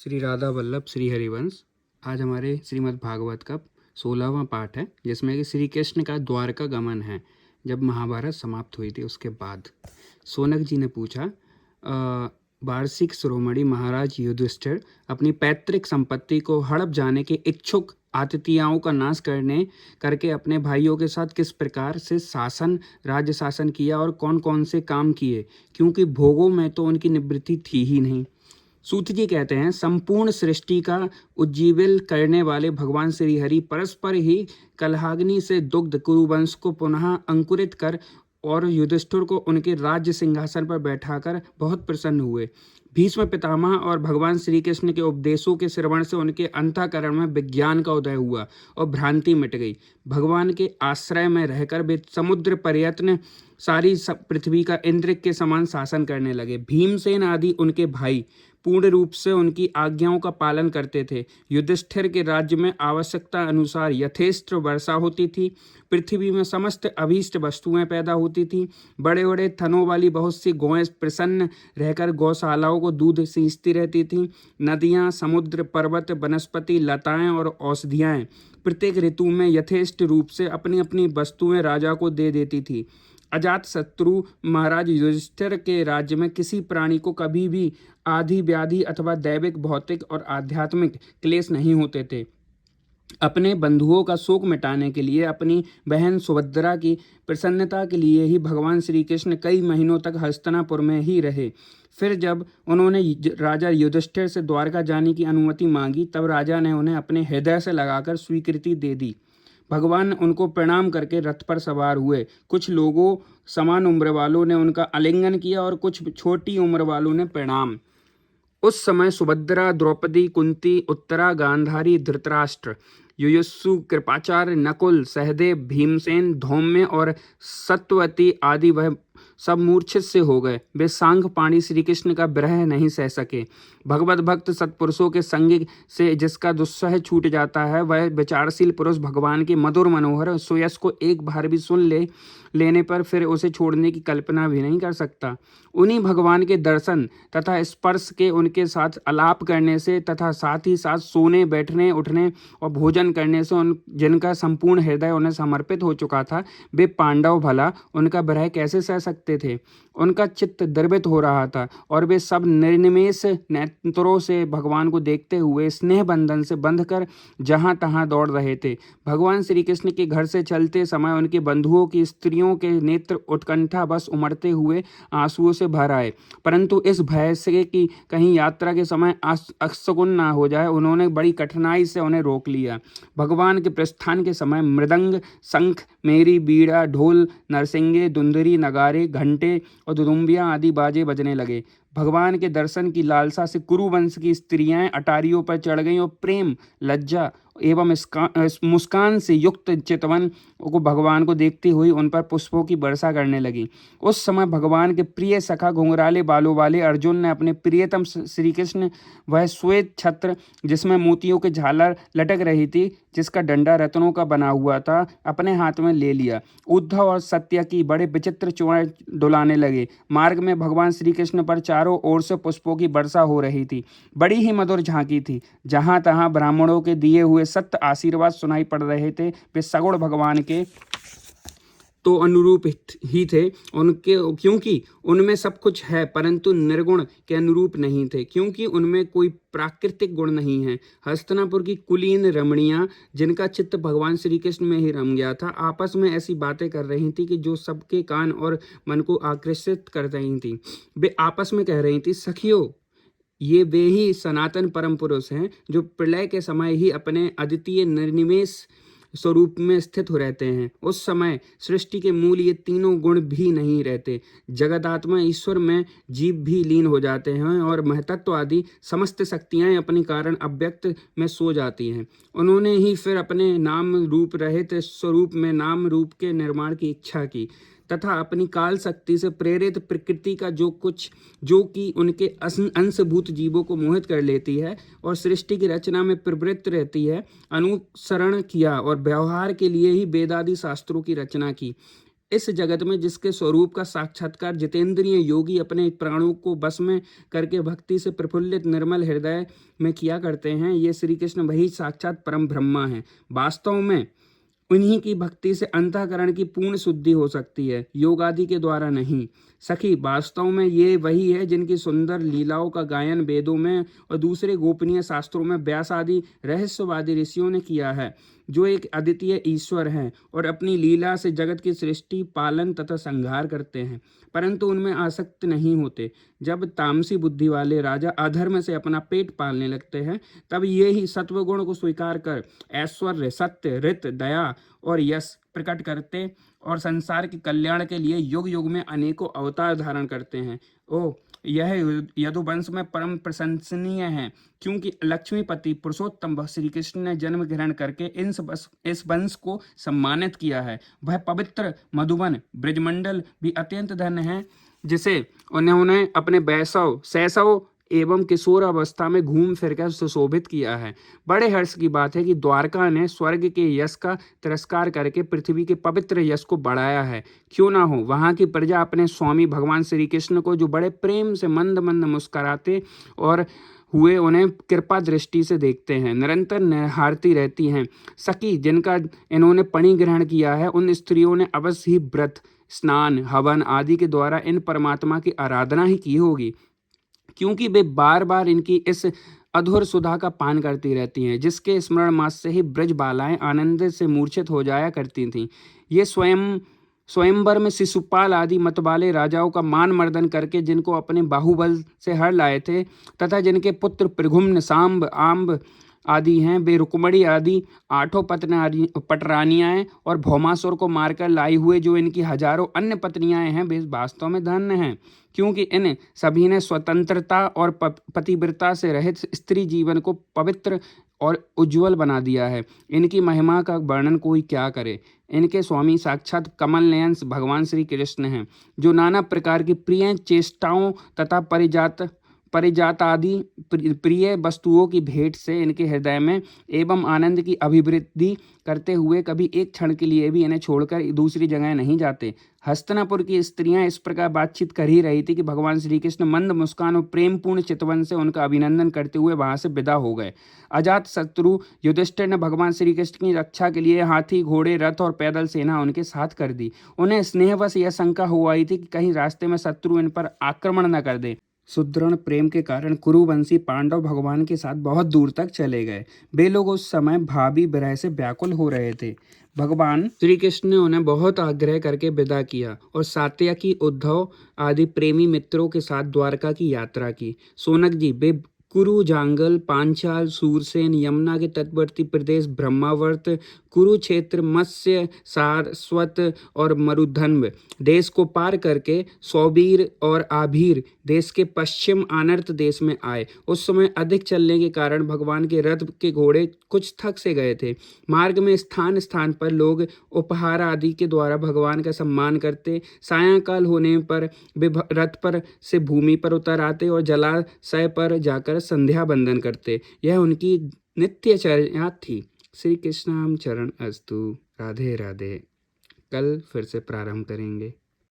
श्री राधा वल्लभ श्री हरिवंश। आज हमारे श्रीमद् भागवत का 16वां पाठ है, जिसमें कि श्री कृष्ण का द्वारका गमन है। जब महाभारत समाप्त हुई थी उसके बाद सोनक जी ने पूछा, वार्षिक शिरोमणि महाराज युधिष्ठिर अपनी पैतृक संपत्ति को हड़प जाने के इच्छुक आतिथियों का नाश करके अपने भाइयों के साथ किस प्रकार से राज्य शासन किया और कौन कौन से काम किए, क्योंकि भोगों में तो उनकी निवृत्ति थी ही नहीं। सूत जी कहते हैं, संपूर्ण सृष्टि का उज्जीविल करने वाले भगवान श्री हरि परस्पर ही कलहाग्नि से दुग्ध कुरुवंश को पुनः अंकुरित कर और युधिष्ठिर को उनके राज्य सिंहासन पर बैठाकर बहुत प्रसन्न हुए। भीष्म पितामह और भगवान श्री कृष्ण के उपदेशों के श्रवण से उनके अंतःकरण में विज्ञान का उदय हुआ और भ्रांति मिट गई। भगवान के आश्रय में रहकर वे समुद्र पर्यटन सारी पृथ्वी का इंद्र के समान शासन करने लगे। भीमसेन आदि उनके भाई पूर्ण रूप से उनकी आज्ञाओं का पालन करते थे। युधिष्ठिर के राज्य में आवश्यकता अनुसार यथेष्ट वर्षा होती थी। पृथ्वी में समस्त अभीष्ट वस्तुएं पैदा होती थी। बड़े बड़े थनों वाली बहुत सी गौएं प्रसन्न रहकर गौशालाओं को दूध सींचती रहती थीं। नदियां, समुद्र, पर्वत, वनस्पति, लताएं और औषधियां प्रत्येक ऋतु में यथेष्ट रूप से अपनी अपनी वस्तुएं राजा को दे देती थी। अजात शत्रु महाराज युधिष्ठिर के राज्य में किसी प्राणी को कभी भी आदि व्याधि अथवा दैविक, भौतिक और आध्यात्मिक क्लेश नहीं होते थे। अपने बंधुओं का शोक मिटाने के लिए, अपनी बहन सुभद्रा की प्रसन्नता के लिए ही भगवान श्री कृष्ण कई महीनों तक हस्तिनापुर में ही रहे। फिर जब उन्होंने राजा युधिष्ठिर से द्वारका जाने की अनुमति मांगी, तब राजा ने उन्हें अपने हृदय से लगाकर स्वीकृति दे दी। भगवान उनको प्रणाम करके रथ पर सवार हुए। कुछ लोगों समान उम्र वालों ने उनका आलिंगन किया और कुछ छोटी उम्र वालों ने प्रणाम। उस समय सुभद्रा, द्रौपदी, कुंती, उत्तरा, गांधारी, धृतराष्ट्र, युयुत्सु, कृपाचार्य, नकुल, सहदेव, भीमसेन, धौम्य और सत्यवती आदि वह सब मूर्छित से हो गए। वे सांग पाणी श्री कृष्ण का विरह नहीं सह सके। भगवत भक्त सत्पुरुषों के संग से जिसका दुस्सह छूट जाता है, वह विचारशील पुरुष भगवान के मधुर मनोहर सुयस को एक बार भी सुन लेने पर फिर उसे छोड़ने की कल्पना भी नहीं कर सकता। उन्हीं भगवान के दर्शन तथा स्पर्श के, उनके साथ आलाप करने से तथा साथ ही साथ सोने, बैठने, उठने और भोजन करने से जिनका संपूर्ण हृदय उन्हें समर्पित हो चुका था, वे पांडव भला उनका विरह कैसे सह सकते थे। उनका चित्त द्रवित हो रहा था और वे सब निर्निमेष नेत्रों से भगवान को देखते हुए स्नेह बंधन से बंधकर जहां तहां दौड़ रहे थे। भगवान श्री कृष्ण के घर से चलते समय उनके बंधुओं की स्त्रियों के नेत्र उत्कंठा बस उमड़ते हुए आंसुओं से भर आए, परंतु इस भय से कि कहीं यात्रा के समय अशकुन ना हो जाए, उन्होंने बड़ी कठिनाई से उन्हें रोक लिया। भगवान के प्रस्थान के समय मृदंग, शंख, मेरी, बीड़ा, ढोल, नरसिंगे, दुंदरी, नगारे, घंटे और दुदुम्बियां आदि बाजे बजने लगे। भगवान के दर्शन की लालसा से कुरुवंश की स्त्रियां अटारियों पर चढ़ गईं और प्रेम, लज्जा एवं मुस्कान से युक्त चितवन को भगवान को देखती हुई उन पर पुष्पों की वर्षा करने लगी। उस समय भगवान के प्रिय सखा घुंघराले बालों वाले अर्जुन ने अपने प्रियतम श्री कृष्ण, वह श्वेत छत्र जिसमें मोतियों के झालर लटक रही थी, जिसका डंडा रत्नों का बना हुआ था, अपने हाथ में ले लिया। उद्धव और सत्यकी बड़े विचित्र चुआएं डुलाने लगे। मार्ग में भगवान श्री कृष्ण पर चारों ओर से पुष्पों की वर्षा हो रही थी। बड़ी ही मधुर झांकी थी। जहां तहां ब्राह्मणों के दिए हुए सत्य आशीर्वाद सुनाई पड़ रहे थे। वे सगुण भगवान के तो अनुरूप ही थे, उनके क्योंकि उनमें सब कुछ है, परंतु निर्गुण के अनुरूप नहीं थे, क्योंकि उनमें कोई प्राकृतिक गुण नहीं है। हस्तिनापुर की कुलीन रमणियां, जिनका चित्त भगवान श्री कृष्ण में ही रम गया था, आपस में ऐसी बातें कर रही थी कि जो सबके कान और मन को आकर्षित कर रही थी। वे आपस में कह रही थी, सखियों, ये वे ही सनातन परम पुरुष हैं जो प्रलय के समय ही अपने अद्वितीय निर्निमेष स्वरूप में स्थित हो रहते हैं। उस समय सृष्टि के मूल ये तीनों गुण भी नहीं रहते। जगदात्मा ईश्वर में जीव भी लीन हो जाते हैं और महतत्व आदि समस्त शक्तियां अपने कारण अव्यक्त में सो जाती हैं। उन्होंने ही फिर अपने नाम रूप रहित स्वरूप में नाम रूप के निर्माण की इच्छा की तथा अपनी काल शक्ति से प्रेरित प्रकृति का जो कि उनके अंशभूत जीवों को मोहित कर लेती है और सृष्टि की रचना में प्रवृत्त रहती है, अनुसरण किया और व्यवहार के लिए ही वेदादि शास्त्रों की रचना की। इस जगत में जिसके स्वरूप का साक्षात्कार जितेंद्रिय योगी अपने प्राणों को बस में करके भक्ति से प्रफुल्लित निर्मल हृदय में किया करते हैं, ये श्री कृष्ण वही साक्षात परम ब्रह्मा है। वास्तव में उन्हीं की भक्ति से अंतःकरण की पूर्ण शुद्धि हो सकती है, योग आदि के द्वारा नहीं। सखी, वास्तव में ये वही है जिनकी सुंदर लीलाओं का गायन वेदों में और दूसरे गोपनीय शास्त्रों में व्यास आदि रहस्यवादी ऋषियों ने किया है, जो एक अद्वितीय ईश्वर हैं और अपनी लीला से जगत की सृष्टि, पालन तथा संहार करते हैं, परंतु उनमें आसक्त नहीं होते। जब तामसी बुद्धि वाले राजा अधर्म से अपना पेट पालने लगते हैं, तब ये ही सत्वगुण को स्वीकार कर ऐश्वर्य, सत्य, ऋत, दया और यश प्रकट करते और संसार के कल्याण के लिए युग युग में अनेकों अवतार धारण करते हैं। ओ, यह यदुवंश में परम प्रशंसनीय है, क्योंकि लक्ष्मीपति पुरुषोत्तम श्री कृष्ण ने जन्म ग्रहण करके इस वंश को सम्मानित किया है। वह पवित्र मधुवन ब्रजमंडल भी अत्यंत धन्य है, जिसे उन्होंने अपने वैसव, शैशव एवं किशोर अवस्था में घूम फिरकर सुशोभित किया है। बड़े हर्ष की बात है कि द्वारका ने स्वर्ग के यश का तिरस्कार करके पृथ्वी के पवित्र यश को बढ़ाया है। क्यों ना हो, वहाँ की प्रजा अपने स्वामी भगवान श्री कृष्ण को जो बड़े प्रेम से मंद मंद मुस्कुराते और हुए उन्हें कृपा दृष्टि से देखते हैं, निरंतर निहारती रहती हैं। सखी, जिनका इन्होंने पणि ग्रहण किया है, उन स्त्रियों ने अवश्य ही व्रत, स्नान, हवन आदि के द्वारा इन परमात्मा की आराधना ही की होगी, क्योंकि वे बार बार इनकी इस अधुर सुधा का पान करती रहती हैं, जिसके स्मरण मास से ही ब्रज बालाएं आनंद से मूर्छित हो जाया करती थीं। ये स्वयंवर में शिशुपाल आदि मतवाले राजाओं का मान मर्दन करके जिनको अपने बाहुबल से हर लाए थे, तथा जिनके पुत्र प्रघुम्न, सांब, आम्ब आदि हैं, वे रुक्मणी आदि 8 पटरानियाँ और भौमासुर को मारकर लाई हुए जो इनकी हजारों अन्य पत्नियाँ हैं, वे वास्तव में धन्य हैं, क्योंकि इन सभी ने स्वतंत्रता और पतिव्रता से रहित स्त्री जीवन को पवित्र और उज्जवल बना दिया है। इनकी महिमा का वर्णन कोई क्या करे। इनके स्वामी साक्षात कमल नयन भगवान श्री कृष्ण हैं, जो नाना प्रकार की प्रिय चेष्टाओं तथा परिजात आदि प्रिय वस्तुओं की भेंट से इनके हृदय में एवं आनंद की अभिवृद्धि करते हुए कभी एक क्षण के लिए भी इन्हें छोड़कर दूसरी जगह नहीं जाते। हस्तिनापुर की स्त्रियां इस प्रकार बातचीत कर ही रही थी कि भगवान श्री कृष्ण मंद मुस्कान और प्रेमपूर्ण चितवन से उनका अभिनंदन करते हुए वहां से विदा हो गए। अजात शत्रु युधिष्ठिर ने भगवान श्री कृष्ण की रक्षा के लिए हाथी, घोड़े, रथ और पैदल सेना उनके साथ कर दी। उन्हें स्नेहवश यह शंका हो आई थी कि कहीं रास्ते में शत्रु इन पर आक्रमण न कर दे। सुदृढ़ प्रेम के कारण कुरुवंशी पांडव भगवान के साथ बहुत दूर तक चले गए। वे लोग उस समय भावी विरह से व्याकुल हो रहे थे। भगवान श्री कृष्ण ने उन्हें बहुत आग्रह करके विदा किया और सात्यकी, उद्धव आदि प्रेमी मित्रों के साथ द्वारका की यात्रा की। सोनक जी, वे कुरु, जांगल, पांचाल, सूरसेन, यमुना के तटवर्ती प्रदेश, ब्रह्मावर्त, कुरुक्षेत्र, मत्स्य, सारस्वत और मरुधन्व देश को पार करके सौबीर और आभीर देश के पश्चिम आनर्त देश में आए। उस समय अधिक चलने के कारण भगवान के रथ के घोड़े कुछ थक से गए थे। मार्ग में स्थान स्थान पर लोग उपहार आदि के द्वारा भगवान का सम्मान करते। सायंकाल होने पर वे रथ पर से भूमि पर उतर आते और जलाशय पर जाकर संध्या बंदन करते। यह उनकी नित्यचर्या थी। श्री कृष्णाम चरण अस्तु। राधे राधे। कल फिर से प्रारंभ करेंगे।